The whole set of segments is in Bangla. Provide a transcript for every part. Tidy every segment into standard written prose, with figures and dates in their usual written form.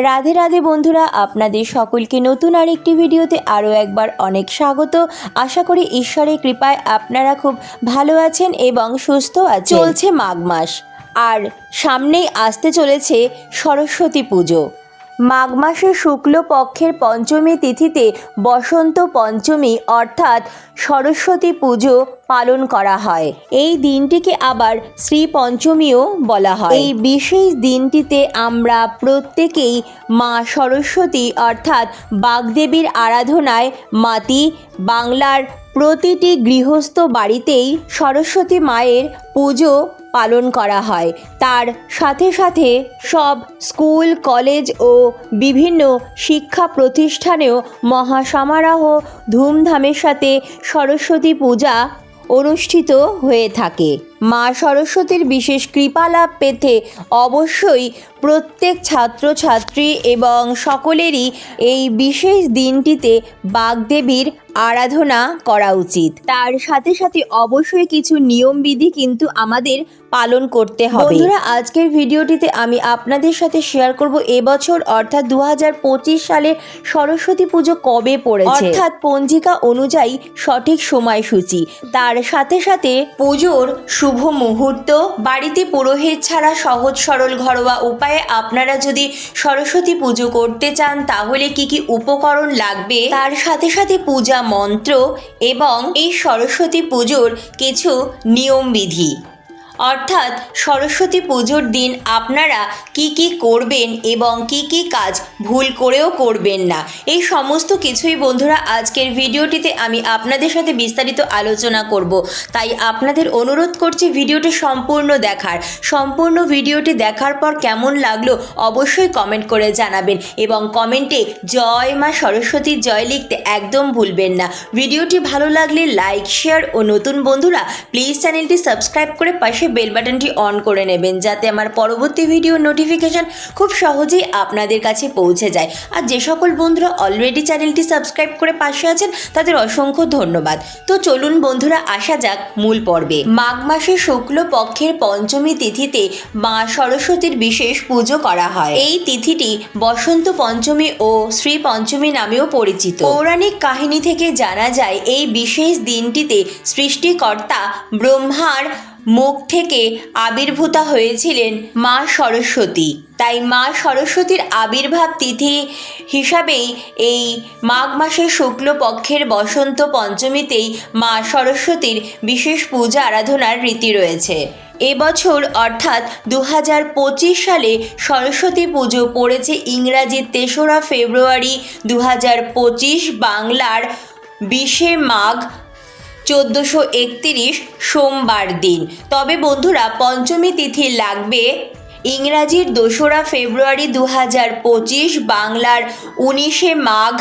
রাধে রাধে বন্ধুরা, আপনাদের সকলকে নতুন আরেকটি ভিডিওতে আরও একবার অনেক স্বাগত। আশা করি ঈশ্বরের কৃপায় আপনারা খুব ভালো আছেন এবং সুস্থ আছেন। চলছে মাঘ মাস, আর সামনেই আসতে চলেছে সরস্বতী পুজো। মাঘ মাসের শুক্লপক্ষের পঞ্চমী তিথিতে বসন্ত পঞ্চমী অর্থাৎ সরস্বতী পুজো পালন করা হয়। এই দিনটিকে আবার শ্রী পঞ্চমীও বলা হয়। এই বিশেষ দিনটিতে আমরা প্রত্যেকেই মা সরস্বতী অর্থাৎ বাগদেবীর আরাধনায় মাতি। বাংলার প্রতিটি গৃহস্থ বাড়িতেই সরস্বতী মায়ের পুজো পালন করা হয়। তার সাথে সাথে সব স্কুল, কলেজ ও বিভিন্ন শিক্ষা প্রতিষ্ঠানেও মহাসমারোহ ধুমধামের সাথে সরস্বতী পূজা অনুষ্ঠিত হয়ে থাকে। মা সরস্বতীর বিশেষ কৃপা লাভ পেতে অবশ্যই প্রত্যেক ছাত্রছাত্রী এবং সকলেরই এই বিশেষ দিনটিতে বাগদেবীর আরাধনা করা উচিত। তার সাথে সাথে অবশ্যই কিছু নিয়মবিধি কিন্তু আমাদের পালন করতে হবে। বন্ধুরা, আজকের ভিডিওটিতে আমি আপনাদের সাথে শেয়ার করব এবছর অর্থাৎ 2025 সালে সরস্বতী পুজো কবে পড়েছে, অর্থাৎ পঞ্জিকা অনুযায়ী সঠিক সময়সূচি। তার সাথে সাথে পুজোর শুভ মুহূর্ত, বাড়িতে পুরোহিত ছাড়া সহজ সরল ঘরোয়া উপায়ে আপনারা যদি সরস্বতী পুজো করতে চান তাহলে কি কি উপকরণ লাগবে, তার সাথে সাথে পূজা মন্ত্র এবং এই সরস্বতী পুজোর কিছু নিয়মবিধি, অর্থাৎ সরস্বতী পুজোর দিন আপনারা কি কি করবেন এবং কি কি কাজ ভুল করেও করবেন না, এই সমস্ত কিছুই বন্ধুরা আজকের ভিডিওটিতে আমি আপনাদের সাথে বিস্তারিত আলোচনা করব। তাই আপনাদের অনুরোধ করছি ভিডিওটি সম্পূর্ণ ভিডিওটি দেখার পর কেমন লাগলো অবশ্যই কমেন্ট করে জানাবেন এবং কমেন্টে জয় মা সরস্বতীর জয় লিখতে একদম ভুলবেন না। ভিডিওটি ভালো লাগলে লাইক, শেয়ার ও নতুন বন্ধুরা প্লিজ চ্যানেলটি সাবস্ক্রাইব করে পাশে বেল বাটনটি অন করে নেবেন, যাতে আমার পরবর্তী ভিডিও নোটিফিকেশন খুব সহজেই আপনাদের কাছে পৌঁছে যায়। আর যে সকল বন্ধুরা অলরেডি চ্যানেলটি সাবস্ক্রাইব করে পাশে আছেন তাদের অসংখ্য ধন্যবাদ। তো চলুন বন্ধুরা আসা যাক মূল পর্বে। মাঘ মাসের শুক্লপক্ষের পঞ্চমী তিথিতে মা সরস্বতীর বিশেষ পুজো করা হয়। এই তিথিটি বসন্ত পঞ্চমী ও শ্রী পঞ্চমী নামেও পরিচিত। পৌরাণিক কাহিনী থেকে জানা যায় এই বিশেষ দিনটিতে সৃষ্টিকর্তা ব্রহ্মার মুখ থেকে আবির্ভূত হয়েছিলেন মা সরস্বতী। তাই মা সরস্বতীর আবির্ভাব তিথি হিসাবেই এই মাঘ মাসের শুক্লপক্ষের বসন্ত পঞ্চমীতেই মা সরস্বতীর বিশেষ পূজা আরাধনার রীতি রয়েছে। এবছর অর্থাৎ 2025 সালে সরস্বতী পুজো পড়েছে ইংরাজি 3রা ফেব্রুয়ারি 2025, বাংলার 20শে মাঘ 1431 সোমবার দিন। তবে বন্ধুরা পঞ্চমী তিথি লাগবে ইংরাজির 2রা ফেব্রুয়ারি 2025, বাংলার 19শে মাঘ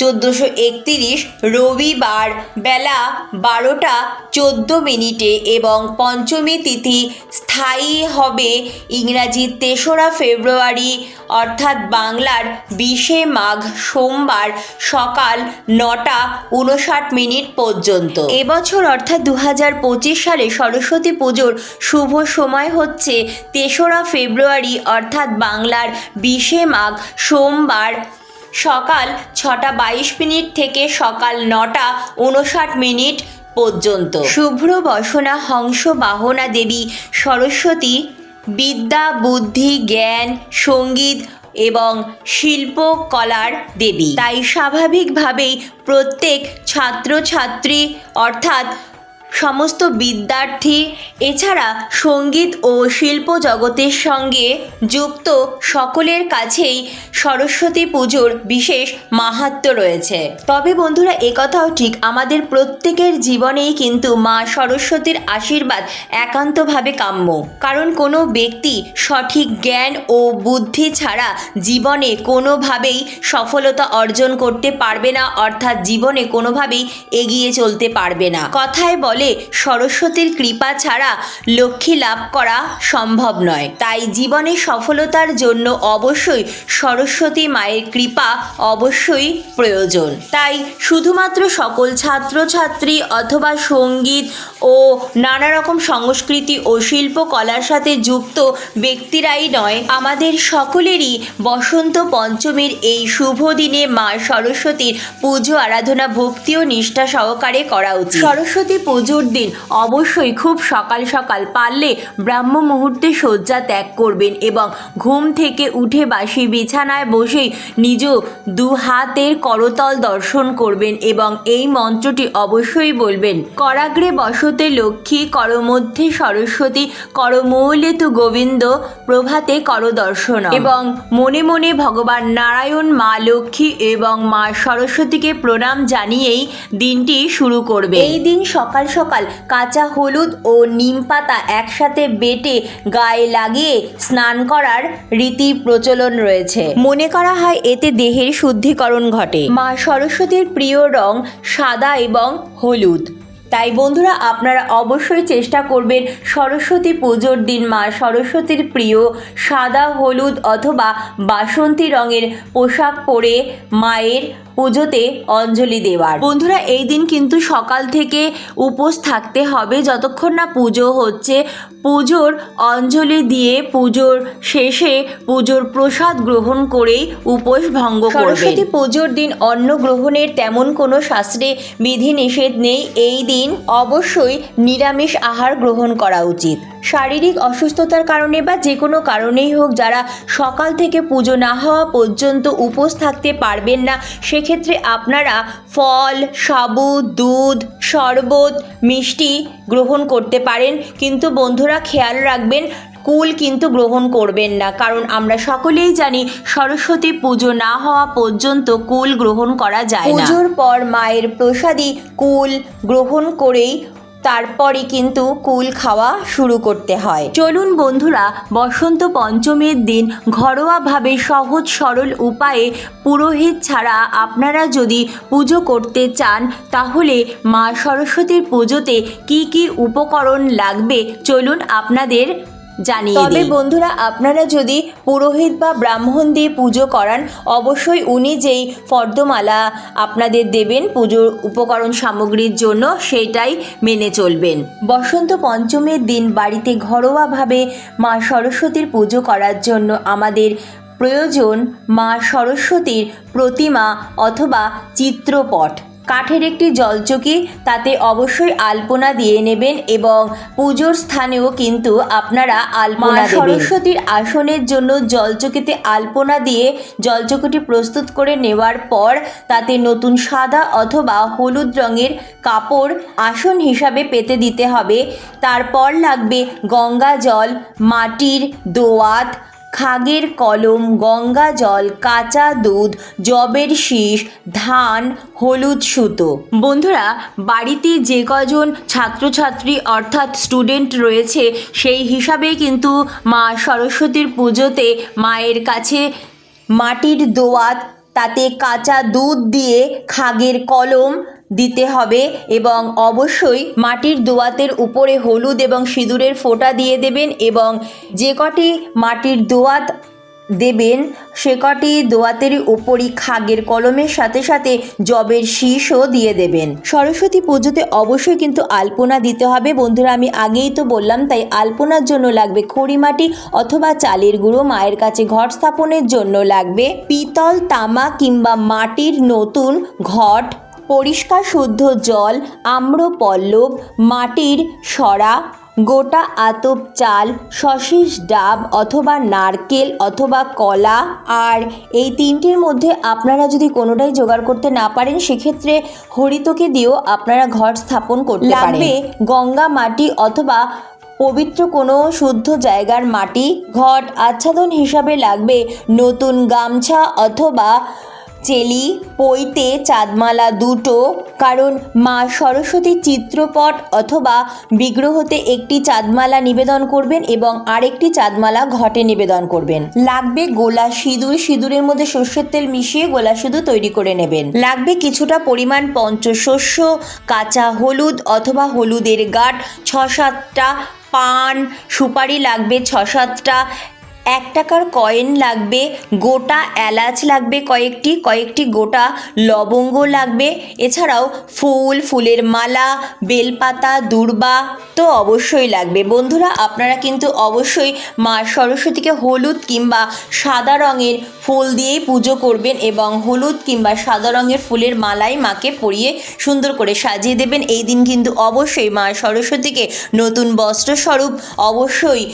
1431 রবিবার বেলা 12টা 14 এবং পঞ্চমী তিথি স্থায়ী হবে ইংরাজি 3রা ফেব্রুয়ারি অর্থাৎ বাংলার 20শে মাঘ সোমবার সকাল 9টা 59 পর্যন্ত। এবছর অর্থাৎ 2025 সালে সরস্বতী পুজোর শুভ সময় হচ্ছে 3রা ফেব্রুয়ারি অর্থাৎ বাংলার 20শে মাঘ সোমবার সকাল 6টা 22 থেকে সকাল 9টা 59 পর্যন্ত। শুভ্র বসনা হংস বাহনা দেবী সরস্বতী বিদ্যা, বুদ্ধি, জ্ঞান, সঙ্গীত এবং শিল্পকলার দেবী। তাই স্বাভাবিকভাবেই প্রত্যেক ছাত্রছাত্রী অর্থাৎ সমস্ত বিদ্যার্থী এছাড়া সঙ্গীত ও শিল্প জগতের সঙ্গে যুক্ত সকলের কাছেই সরস্বতী পুজোর বিশেষ মাহাত্ম্য রয়েছে। তবে বন্ধুরা একথাও ঠিক, আমাদের প্রত্যেকের জীবনেই কিন্তু মা সরস্বতীর আশীর্বাদ একান্তভাবে কাম্য। কারণ কোনো ব্যক্তি সঠিক জ্ঞান ও বুদ্ধি ছাড়া জীবনে কোনোভাবেই সফলতা অর্জন করতে পারবে না, অর্থাৎ জীবনে কোনোভাবেই এগিয়ে চলতে পারবে না। কথায় বলে বলে সরস্বতীর কৃপা ছাড়া লক্ষ্মী লাভ করা সম্ভব নয়। তাই জীবনে সফলতার জন্য অবশ্যই সরস্বতী মায়ের কৃপা অবশ্যই প্রয়োজন। তাই শুধুমাত্র সকল ছাত্রছাত্রী অথবা সঙ্গীত ও নানা রকম সংস্কৃতি ও শিল্পকলার সাথে যুক্ত ব্যক্তিরাই নয়, আমাদের সকলেরই বসন্ত পঞ্চমীর এই শুভ দিনে মা সরস্বতীর পুজো আরাধনা ভক্তি ও নিষ্ঠা সহকারে করা উচিত। সরস্বতী পুজোর দিন অবশ্যই খুব সকাল সকাল পারলে ব্রাহ্ম মুহূর্তে শয্যা ত্যাগ করবেন এবং ঘুম থেকে উঠে বাসি বিছানায় বসেই নিজ দু হাতের করতল দর্শন করবেন এবং এই মন্ত্রটি অবশ্যই বলবেন। করাগ্রে বসতে লক্ষ্মী, করমধ্যে সরস্বতী, করমূলে তু গোবিন্দ, প্রভাতে কর দর্শন। এবং মনে মনে ভগবান নারায়ণ, মা লক্ষ্মী এবং মা সরস্বতীকে প্রণাম জানিয়েই দিনটি শুরু করবে। এই দিন সকাল সকাল কাঁচা হলুদ ও নিম পাতা একসাথে বেটে গায়ে লাগিয়ে স্নান করার রীতি প্রচলন রয়েছে। মনে করা হয় এতে দেহের শুদ্ধিকরণ ঘটে। মা সরস্বতীর প্রিয় রং সাদা এবং হলুদ। তাই বন্ধুরা, আপনারা অবশ্যই চেষ্টা করবেন সরস্বতী পুজোর দিন মা সরস্বতীর প্রিয় সাদা, হলুদ অথবা বাসন্তী রঙের পোশাক পরে মায়ের পুজোতে অঞ্জলি দেওয়ার। বন্ধুরা, এই দিন কিন্তু সকাল থেকে উপোস থাকতে হবে যতক্ষণ না পুজো হচ্ছে। পুজোর অঞ্জলি দিয়ে পুজোর শেষে পুজোর প্রসাদ গ্রহণ করেই উপোস ভঙ্গ করবেন। সরস্বতী পুজোর দিন অন্ন গ্রহণের তেমন কোনো শাস্ত্রে বিধিনিষেধ নেই। এই দিন অবশ্যই নিরামিষ আহার গ্রহণ করা উচিত। শারীরিক অসুস্থতার কারণে বা যে কোনো কারণেই হোক, যারা সকাল থেকে পুজো না হওয়া পর্যন্ত উপোস থাকতে পারবেন না, সেক্ষেত্রে আপনারা ফল, সাবু, দুধ, শরবত, মিষ্টি গ্রহণ করতে পারেন। কিন্তু বন্ধুরা, খেয়াল রাখবেন কুল কিন্তু গ্রহণ করবেন না, কারণ আমরা সকলেই জানি সরস্বতী পুজো না হওয়া পর্যন্ত কুল গ্রহণ করা যায় না। পুজোর পর মায়ের প্রসাদী কুল গ্রহণ করেই তারপরে কিন্তু কুল খাওয়া শুরু করতে হয়। চলুন বন্ধুরা, বসন্ত পঞ্চমীর দিন ঘরোয়াভাবে সহজ সরল উপায়ে পুরোহিত ছাড়া আপনারা যদি পুজো করতে চান, তাহলে মা সরস্বতীর পুজোতে কি কি উপকরণ লাগবে চলুন আপনাদের জানিয়ে দিই। তবে বন্ধুরা, আপনারা যদি পুরোহিত বা ব্রাহ্মণ দিয়ে পুজো করান, অবশ্যই উনি যেই ফর্দমালা আপনাদের দেবেন পুজোর উপকরণ সামগ্রীর জন্য, সেটাই মেনে চলবেন। বসন্ত পঞ্চমীর দিন বাড়িতে ঘরোয়াভাবে মা সরস্বতীর পুজো করার জন্য আমাদের প্রয়োজন মা সরস্বতীর প্রতিমা অথবা চিত্রপট, কাঠের একটি জলচকি, তাতে অবশ্যই আলপনা দিয়ে নেবেন এবং পুজোর স্থানেও কিন্তু আপনারা আলপনা দেবেন। সরস্বতীর আসনের জন্য জলচকিতে আলপনা দিয়ে জলচকিটি প্রস্তুত করে নেওয়ার পর তাতে নতুন সাদা অথবা হলুদ রঙের কাপড় আসন হিসাবে পেতে দিতে হবে। তারপর লাগবে গঙ্গা জল, মাটির দোয়াত, খাগের কলম, গঙ্গা জল, কাঁচা দুধ, যবের শীষ, ধান, হলুদ সুতো। বন্ধুরা, বাড়িতে যে কজন ছাত্রছাত্রী অর্থাৎ স্টুডেন্ট রয়েছে, সেই হিসাবে কিন্তু মা সরস্বতীর পুজোতে মায়ের কাছে মাটির দোয়াত, তাতে কাঁচা দুধ দিয়ে খাগের কলম দিতে হবে এবং অবশ্যই মাটির দোয়াতের উপরে হলুদ এবং সিঁদুরের ফোঁটা দিয়ে দেবেন এবং যে কটি মাটির দোয়াত দেবেন সে কটি দোয়াতের উপরই খাগের কলমের সাথে সাথে যবের শীষও দিয়ে দেবেন। সরস্বতী পুজোতে অবশ্যই কিন্তু আলপনা দিতে হবে। বন্ধুরা, আমি আগেই তো বললাম, তাই আলপনার জন্য লাগবে খড়িমাটি অথবা চালের গুঁড়ো। মায়ের কাছে ঘট স্থাপনের জন্য লাগবে পিতল, তামা কিংবা মাটির নতুন ঘট, পরিষ্কার শুদ্ধ জল, আম্রপল্লব, মাটির সরা, গোটা আতপ চাল, সশিস ডাব অথবা নারকেল অথবা কলা। আর এই তিনটির মধ্যে আপনারা যদি কোনোটাই জোগাড় করতে না পারেন, সেক্ষেত্রে হরিতকে দিয়েও আপনারা ঘট স্থাপন করতে পারেন। লাগবে গঙ্গা মাটি অথবা পবিত্র কোনো শুদ্ধ জায়গার মাটি। ঘট আচ্ছাদন হিসাবে লাগবে নতুন গামছা অথবা চেলি, পৈতে চাঁদমালা দুটো, কারণ মা সরস্বতীর চিত্রপট অথবা বিগ্রহতে একটি চাঁদমালা নিবেদন করবেন এবং আরেকটি চাঁদমালা ঘটে নিবেদন করবেন। লাগবে গোলা সিঁদুর, সিঁদুরের মধ্যে সর্ষের তেল মিশিয়ে গোলা সিঁদুর তৈরি করে নেবেন। লাগবে কিছুটা পরিমাণ পঞ্চশস্য, কাঁচা হলুদ অথবা হলুদের গাঁট 6-7টা, পান সুপারি লাগবে 6-7টা, 1 টাকার কয়েন লাগবে, গোটা এলাচ লাগবে কয়েকটি গোটা লবঙ্গ লাগবে, এছাড়াও ফুলের মালা, বেলপাতা, দূর্বা তো অবশ্যই লাগবে। বন্ধুরা, আপনারা কিন্তু অবশ্যই মা সরস্বতীকে হলুদ কিংবা সাদা রঙের ফুল দিয়েই পুজো করবেন এবং হলুদ কিংবা সাদা রঙের ফুলের মালাই মাকে পরিয়ে সুন্দর করে সাজিয়ে দেবেন। এই দিন কিন্তু অবশ্যই মা সরস্বতীকে নতুন বস্ত্রস্বরূপ অবশ্যই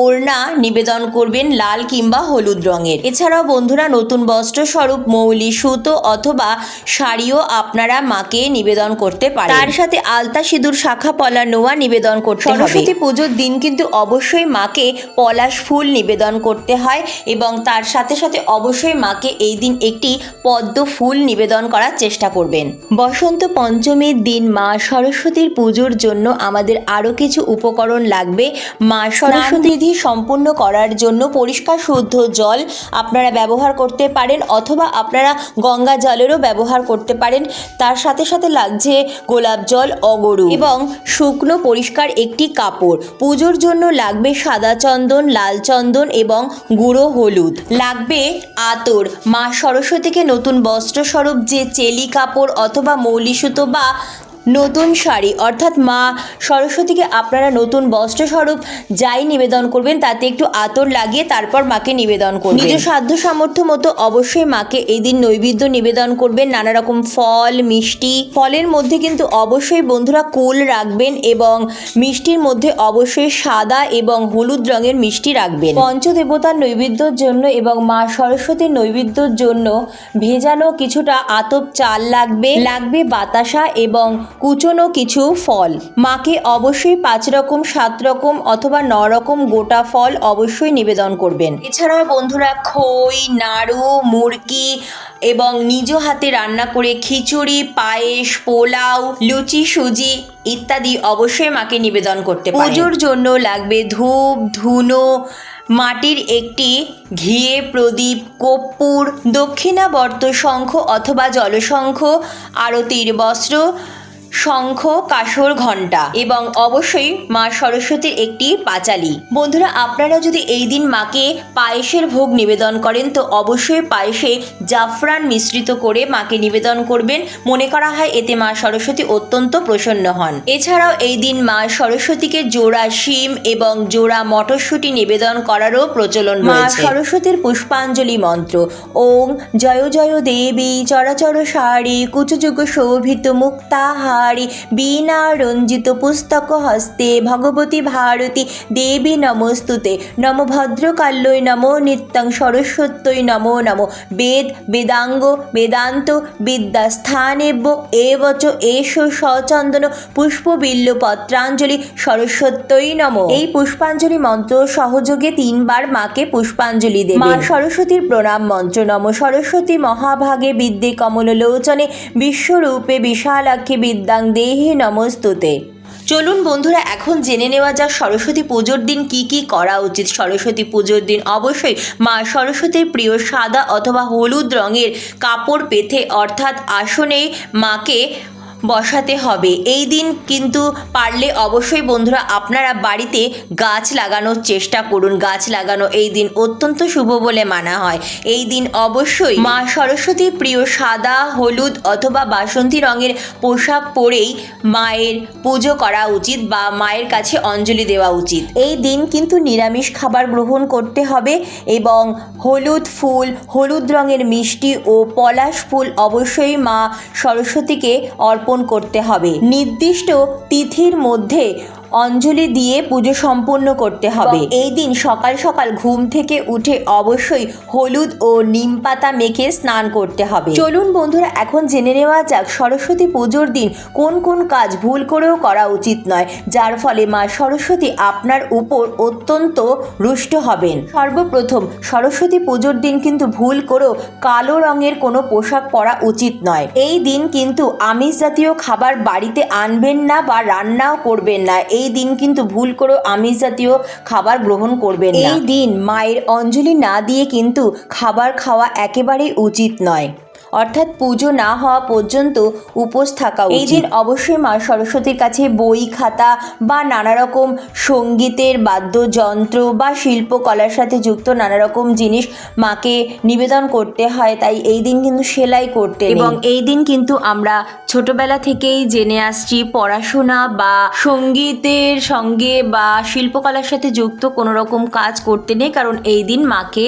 ওড়না নিবেদন করবেন লাল কিংবা হলুদ রঙের। এছাড়াও বন্ধুরা, নতুন বস্ত্রস্বরূপ মৌলি, সুতো অথবা শাড়িও আপনারা মাকে নিবেদন করতে পারেন। তার সাথে আলতা, সিঁদুর, শাখা পলা, নোয়া নিবেদন করতে হবে। সরস্বতী পুজোর দিন কিন্তু অবশ্যই মাকে পলাশ ফুল নিবেদন করতে হয় এবং তার সাথে সাথে অবশ্যই মাকে এই দিন একটি পদ্ম ফুল নিবেদন করার চেষ্টা করবেন। বসন্ত পঞ্চমীর দিন মা সরস্বতীর পুজোর জন্য আমাদের আরও কিছু উপকরণ লাগবে। মা সরস্বতী সম্পূর্ণ করার জন্য পরিষ্কার শুদ্ধ জল আপনারা ব্যবহার করতে পারেন অথবা আপনারা গঙ্গা জলেরও ব্যবহার করতে পারেন। তার সাথে সাথে লাগছে গোলাপ জল, অগরু এবং শুকনো পরিষ্কার একটি কাপড়। পুজোর জন্য লাগবে সাদা চন্দন, লাল চন্দন এবং গুঁড়ো হলুদ। লাগবে আতর। মা সরস্বতীকে নতুন বস্ত্রস্বরূপ যে চেলি কাপড় অথবা মৌলি সুতো বা নতুন শাড়ি, অর্থাৎ মা সরস্বতীকে আপনারা নতুন বস্ত্রস্বরূপ যাই নিবেদন করবেন তাতে একটু আতর লাগিয়ে তারপর মাকে নিবেদন করবেন। নিজ সাধ্য সামর্থ্য মতো অবশ্যই মাকে এই দিন নৈবেদ্য নিবেদন করবেন, নানা রকম ফল, মিষ্টি। ফলের মধ্যে কিন্তু অবশ্যই বন্ধুরা কুল রাখবেন এবং মিষ্টির মধ্যে অবশ্যই সাদা এবং হলুদ রঙের মিষ্টি রাখবেন। পঞ্চদেবতার নৈবেদ্যর জন্য এবং মা সরস্বতীর নৈবেদ্যর জন্য ভেজানো কিছুটা আতপ চাল লাগবে বাতাসা এবং কুচনো কিছু ফল। মাকে অবশ্যই 5 রকম, 7 রকম অথবা 9 রকম গোটা ফল অবশ্যই নিবেদন করবেন। এছাড়াও বন্ধুরা খই, নাড়ু, মুরকি এবং নিজ হাতে রান্না করে খিচুড়ি, পায়েস, পোলাও, লুচি, সুজি ইত্যাদি অবশ্যই মাকে নিবেদন করতে পারেন। পুজোর জন্য লাগবে ধূপ, ধুনো, মাটির একটি ঘিয়ে প্রদীপ, কর্পূর, দক্ষিণাবর্ত শঙ্খ অথবা জলশঙ্খ, আরতির বস্ত্র, শঙ্খ, কাসর, ঘণ্টা এবং অবশ্যই মা সরস্বতীর একটি পাঁচালি। বন্ধুরা, আপনারা যদি এই দিন মাকে পায়েসের ভোগ নিবেদন করেন তো অবশ্যই পায়েসে জাফরান মিশ্রিত করে মাকে নিবেদন করবেন। মনে করা হয় এতে মা সরস্বতী অত্যন্ত প্রসন্ন হন। এছাড়াও এই দিন মা সরস্বতীকে জোড়া শিম এবং জোড়া মটরশুঁটি নিবেদন করারও প্রচলন রয়েছে। মা সরস্বতীর পুষ্পাঞ্জলি মন্ত্র: ওং জয় জয় দেবী চরাচর সারি কুচযুগ শোভিত মুক্তাহারি বীণা রঞ্জিত পুস্তক হস্তে ভগবতী ভারতী দেবী নমস্তুতে নম ভদ্রকাল্যৈ নমো নিত্যং সরস্বত্যৈ নমো নমো বেদ বেদাঙ্গ বেদান্ত বিদ্যাস্থানেব্য এবচ এষ সচন্দন পুষ্পবিল্ল পত্রাঞ্জলি সরস্বত্যৈ নমো। এই পুষ্পাঞ্জলি মন্ত্র সহযোগে 3 বার মাকে পুষ্পাঞ্জলি দেবেন। মা সরস্বতীর প্রণাম মন্ত্র: নম সরস্বতী মহাভাগে বিদ্যে কমললোচনে বিশ্বরূপে বিশালাক্ষী বিদ্যাং দেহে নমস্তুতে। চলুন বন্ধুরা, এখন জেনে নেওয়া যাক সরস্বতী পুজোর দিন কি কি করা উচিত। সরস্বতী পুজোর দিন অবশ্যই মা সরস্বতীর প্রিয় সাদা অথবা হলুদ রঙের কাপড় পেতে অর্থাৎ আসনে মাকে বসাতে হবে। এই দিন কিন্তু পারলে অবশ্যই বন্ধুরা আপনারা বাড়িতে গাছ লাগানোর চেষ্টা করুন। গাছ লাগানো এই দিন অত্যন্ত শুভ বলে মানা হয়। এই দিন অবশ্যই মা সরস্বতীর প্রিয় সাদা, হলুদ অথবা বাসন্তী রঙের পোশাক পরেই মায়ের পুজো করা উচিত বা মায়ের কাছে অঞ্জলি দেওয়া উচিত। এই দিন কিন্তু নিরামিষ খাবার গ্রহণ করতে হবে এবং হলুদ ফুল, হলুদ রঙের মিষ্টি ও পলাশ ফুল অবশ্যই মা সরস্বতীকে অর্পণ করতে হবে। নির্দিষ্ট তিথির মধ্যে অঞ্জলি দিয়ে পুজো সম্পূর্ণ করতে হবে। এই দিন সকাল সকাল ঘুম থেকে উঠে অবশ্যই হলুদ ও নিম পাতা মেখে স্নান করতে হবে। চলুন বন্ধুরা, এখন জেনে নেওয়া যাক সরস্বতী পুজোর দিন কোন কোন কাজ ভুল করেও করা উচিত নয়, যার ফলে মা সরস্বতী আপনার উপর অত্যন্ত রুষ্ট হবেন। সর্বপ্রথম, সরস্বতী পুজোর দিন কিন্তু ভুল করেও কালো রঙের কোনো পোশাক পরা উচিত নয়। এই দিন কিন্তু আমিষ জাতীয় খাবার বাড়িতে আনবেন না বা রান্নাও করবেন না। এই দিন কিন্তু ভুল করেও আমিষ জাতীয় খাবার গ্রহণ করবেন না। এই দিন মায়ের অঞ্জলি না দিয়ে কিন্তু খাবার খাওয়া একেবারেই উচিত নয়, অর্থাৎ পুজো না হওয়া পর্যন্ত উপোস থাকা উচিত। এই দিন অবশ্যই মা সরস্বতীর কাছে বই খাতা বা নানা রকম সঙ্গীতের বাদ্যযন্ত্র বা শিল্পকলার সাথে যুক্ত নানা রকম জিনিস মাকে নিবেদন করতে হয়। তাই এই দিন কিন্তু সেলাই করতে নেই। এবং এই দিন কিন্তু আমরা ছোটবেলা থেকেই জেনে আসছি পড়াশোনা বা সঙ্গীতের সঙ্গে বা শিল্পকলার সাথে যুক্ত কোনো রকম কাজ করতে নেই, কারণ এই দিন মাকে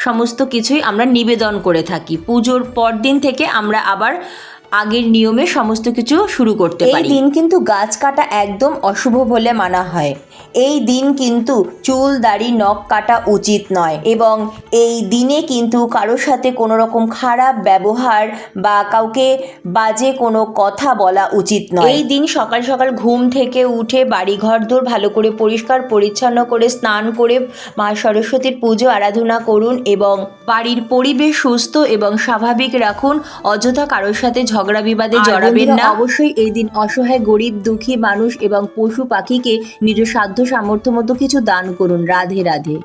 সমস্ত কিছুই আমরা নিবেদন করে থাকি। পুজোর পরদিন থেকে আমরা আবার আগের নিয়মে সমস্ত কিছু শুরু করতে পারি। এই দিন কিন্তু গাছ কাটা একদম অশুভ বলে মানা হয়। এই দিন কিন্তু চুল দাড়ি নখ কাটা উচিত নয় এবং এই দিনে কিন্তু কারোর সাথে কোনো রকম খারাপ ব্যবহার বা কাউকে বাজে কোনো কথা বলা উচিত নয়। এই দিন সকাল সকাল ঘুম থেকে উঠে বাড়ি ঘরদোর ভালো করে পরিষ্কার পরিচ্ছন্ন করে স্নান করে মা সরস্বতীর পুজো আরাধনা করুন এবং বাড়ির পরিবেশ সুস্থ এবং স্বাভাবিক রাখুন। অযথা কারোর সাথে ঝগড়া বিবাদে জড়াবেন না। অবশ্যই এই দিন অসহায় গরিব দুঃখী মানুষ এবং পশু পাখিকে নিজ সাধ্য সামর্থ্য মতো কিছু দান করুন। রাধে রাধে।